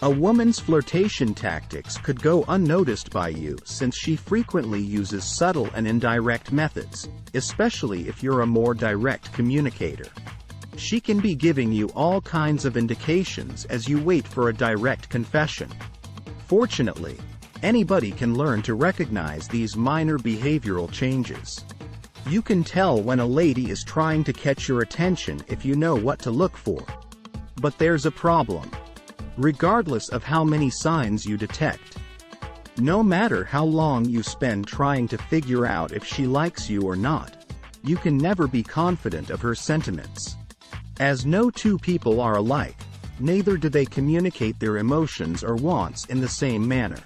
A woman's flirtation tactics could go unnoticed by you since she frequently uses subtle and indirect methods, especially if you're a more direct communicator. She can be giving you all kinds of indications as you wait for a direct confession. Fortunately, anybody can learn to recognize these minor behavioral changes. You can tell when a lady is trying to catch your attention if you know what to look for. But there's a problem. Regardless of how many signs you detect, no matter how long you spend trying to figure out if she likes you or not, you can never be confident of her sentiments. As no two people are alike, neither do they communicate their emotions or wants in the same manner.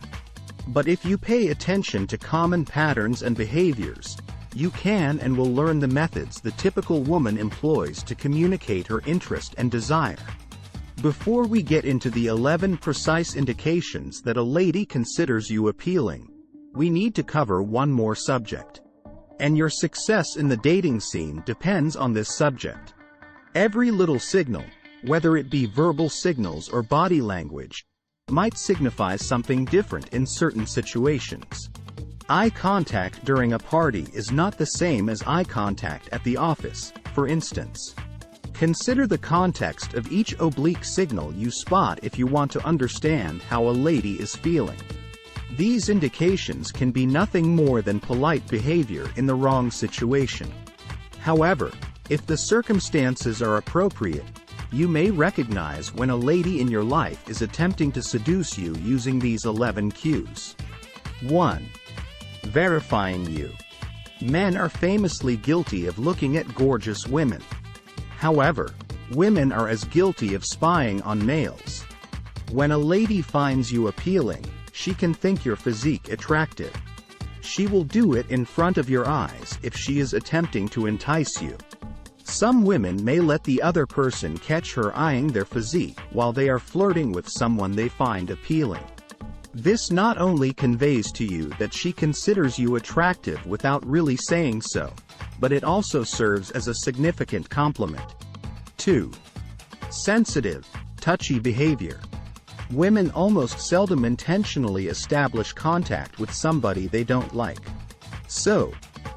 But if you pay attention to common patterns and behaviors, you can and will learn the methods the typical woman employs to communicate her interest and desire. Before we get into the 11 precise indications that a lady considers you appealing, we need to cover one more subject. And your success in the dating scene depends on this subject. Every little signal, whether it be verbal signals or body language, might signify something different in certain situations. Eye contact during a party is not the same as eye contact at the office, for instance. Consider the context of each oblique signal you spot if you want to understand how a lady is feeling. These indications can be nothing more than polite behavior in the wrong situation. However, if the circumstances are appropriate, you may recognize when a lady in your life is attempting to seduce you using these 11 cues. 1. Verifying you. Men are famously guilty of looking at gorgeous women. However, women are as guilty of spying on males. When a lady finds you appealing, she can think your physique attractive. She will do it in front of your eyes if she is attempting to entice you. Some women may let the other person catch her eyeing their physique while they are flirting with someone they find appealing. This not only conveys to you that she considers you attractive without really saying so, but it also serves as a significant compliment. 2. Sensitive, touchy behavior. Women almost seldom intentionally establish contact with somebody they don't like. So,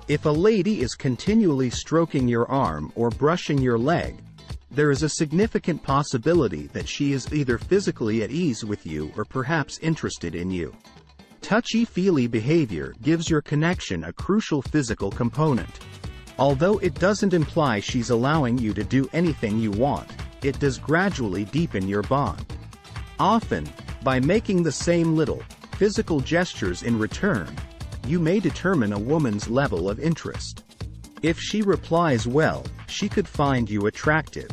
if a lady is continually stroking your arm or brushing your leg, there is a significant possibility that she is either physically at ease with you or perhaps interested in you. Touchy-feely behavior gives your connection a crucial physical component. Although it doesn't imply she's allowing you to do anything you want, it does gradually deepen your bond. Often, by making the same little, physical gestures in return, you may determine a woman's level of interest. If she replies well, she could find you attractive.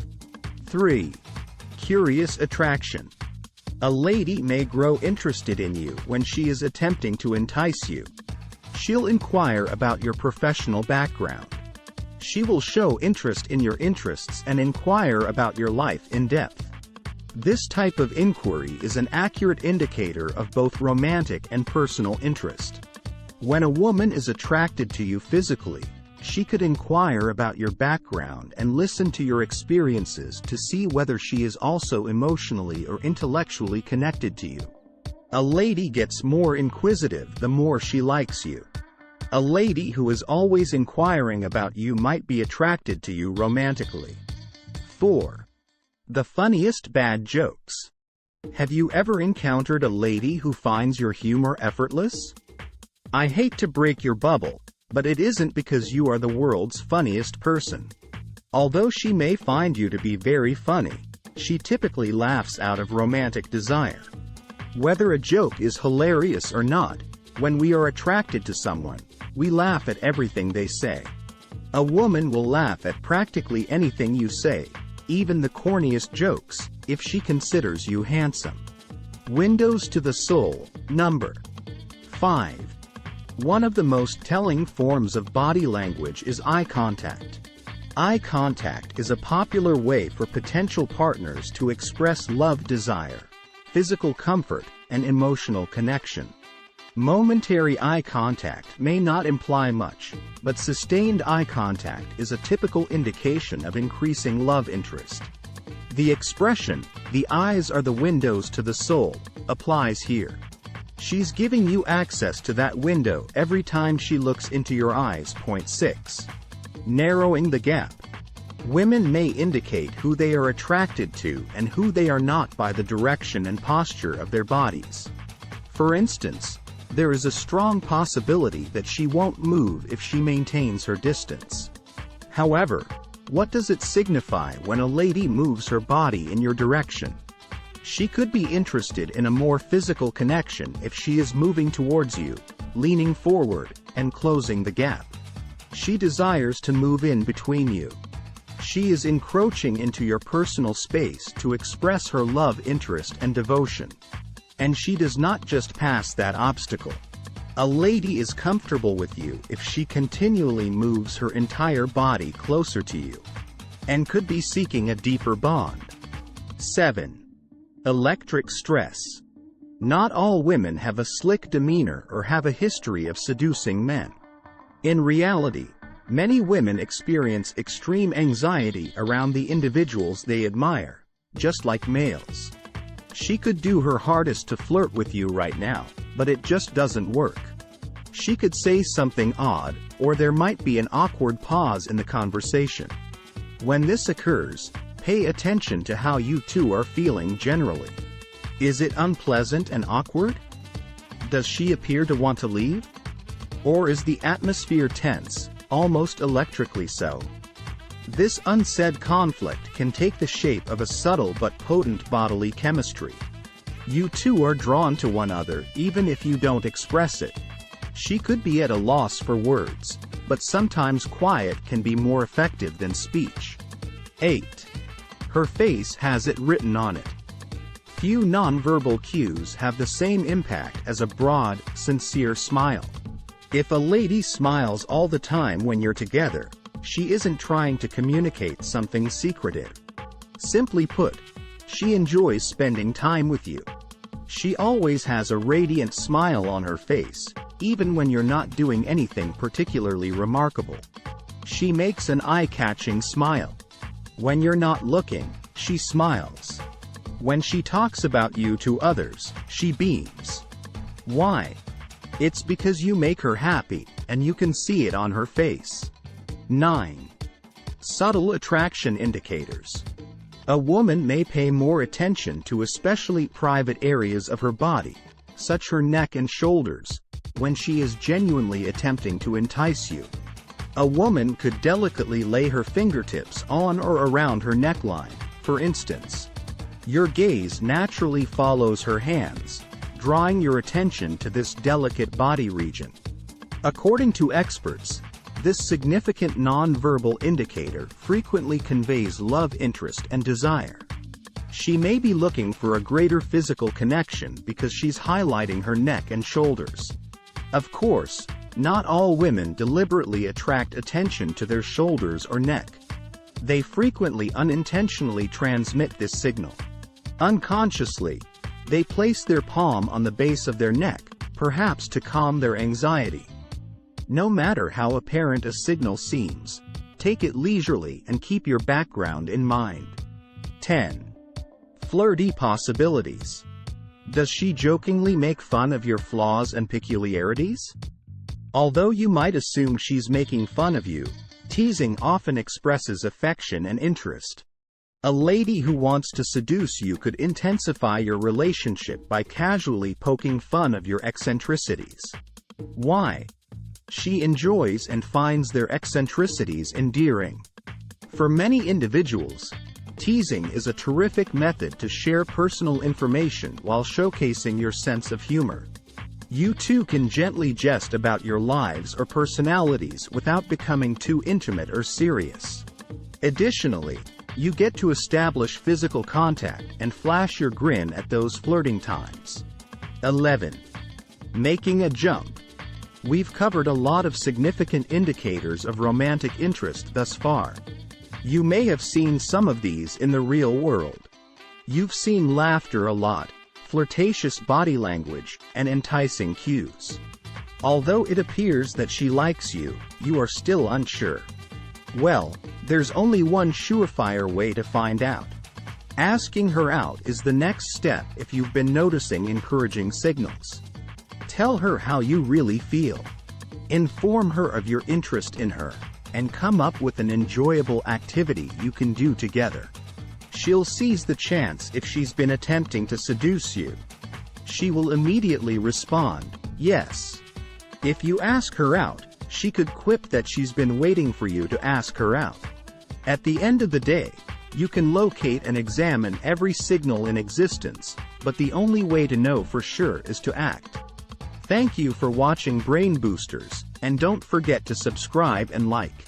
3. Curious attraction. A lady may grow interested in you when she is attempting to entice you. She'll inquire about your professional background. She will show interest in your interests and inquire about your life in depth. This type of inquiry is an accurate indicator of both romantic and personal interest. When a woman is attracted to you physically, she could inquire about your background and listen to your experiences to see whether she is also emotionally or intellectually connected to you. A lady gets more inquisitive the more she likes you. A lady who is always inquiring about you might be attracted to you romantically. 4. The funniest bad jokes. Have you ever encountered a lady who finds your humor effortless? I hate to break your bubble, but it isn't because you are the world's funniest person. Although she may find you to be very funny, she typically laughs out of romantic desire. Whether a joke is hilarious or not, when we are attracted to someone, we laugh at everything they say. A woman will laugh at practically anything you say, even the corniest jokes, if she considers you handsome. Windows to the soul. Number 5. One of the most telling forms of body language is eye contact. Eye contact is a popular way for potential partners to express love, desire, physical comfort, and emotional connection. Momentary eye contact may not imply much, but sustained eye contact is a typical indication of increasing love interest. The expression, "the eyes are the windows to the soul," applies here. She's giving you access to that window every time she looks into your eyes. Point 6. Narrowing the gap. Women may indicate who they are attracted to and who they are not by the direction and posture of their bodies. For instance, there is a strong possibility that she won't move if she maintains her distance. However, what does it signify when a lady moves her body in your direction? She could be interested in a more physical connection if she is moving towards you, leaning forward, and closing the gap. She desires to move in between you. She is encroaching into your personal space to express her love, interest, and devotion. And she does not just pass that obstacle. A lady is comfortable with you if she continually moves her entire body closer to you, and could be seeking a deeper bond. 7. Electric stress. Not all women have a slick demeanor or have a history of seducing men. In reality, many women experience extreme anxiety around the individuals they admire, just like males. She could do her hardest to flirt with you right now, but it just doesn't work. She could say something odd, or there might be an awkward pause in the conversation. When this occurs, pay attention to how you two are feeling generally. Is it unpleasant and awkward? Does she appear to want to leave? Or is the atmosphere tense, almost electrically so? This unsaid conflict can take the shape of a subtle but potent bodily chemistry. You two are drawn to one another even if you don't express it. She could be at a loss for words, but sometimes quiet can be more effective than speech. 8. Her face has it written on it. Few nonverbal cues have the same impact as a broad, sincere smile. If a lady smiles all the time when you're together, she isn't trying to communicate something secretive. Simply put, she enjoys spending time with you. She always has a radiant smile on her face, even when you're not doing anything particularly remarkable. She makes an eye-catching smile. When you're not looking, she smiles. When she talks about you to others, she beams. Why? It's because you make her happy, and you can see it on her face. 9. Subtle attraction indicators. A woman may pay more attention to especially private areas of her body, such her neck and shoulders, when she is genuinely attempting to entice you. A woman could delicately lay her fingertips on or around her neckline, for instance. Your gaze naturally follows her hands, drawing your attention to this delicate body region. According to experts, this significant nonverbal indicator frequently conveys love, interest, and desire. She may be looking for a greater physical connection because she's highlighting her neck and shoulders. Of course, not all women deliberately attract attention to their shoulders or neck. They frequently unintentionally transmit this signal. Unconsciously, they place their palm on the base of their neck, perhaps to calm their anxiety. No matter how apparent a signal seems, take it leisurely and keep your background in mind. 10. Flirty possibilities. Does she jokingly make fun of your flaws and peculiarities? Although you might assume she's making fun of you, teasing often expresses affection and interest. A lady who wants to seduce you could intensify your relationship by casually poking fun of your eccentricities. Why? She enjoys and finds their eccentricities endearing. For many individuals, teasing is a terrific method to share personal information while showcasing your sense of humor. You two can gently jest about your lives or personalities without becoming too intimate or serious. Additionally, you get to establish physical contact and flash your grin at those flirting times. 11. Making a jump. We've covered a lot of significant indicators of romantic interest thus far. You may have seen some of these in the real world. You've seen laughter a lot, flirtatious body language, and enticing cues. Although it appears that she likes you, you are still unsure. Well, there's only one surefire way to find out. Asking her out is the next step if you've been noticing encouraging signals. Tell her how you really feel. Inform her of your interest in her, and come up with an enjoyable activity you can do together. She'll seize the chance if she's been attempting to seduce you. She will immediately respond, yes. If you ask her out, she could quip that she's been waiting for you to ask her out. At the end of the day, you can locate and examine every signal in existence, but the only way to know for sure is to act. Thank you for watching Brain Boosters, and don't forget to subscribe and like.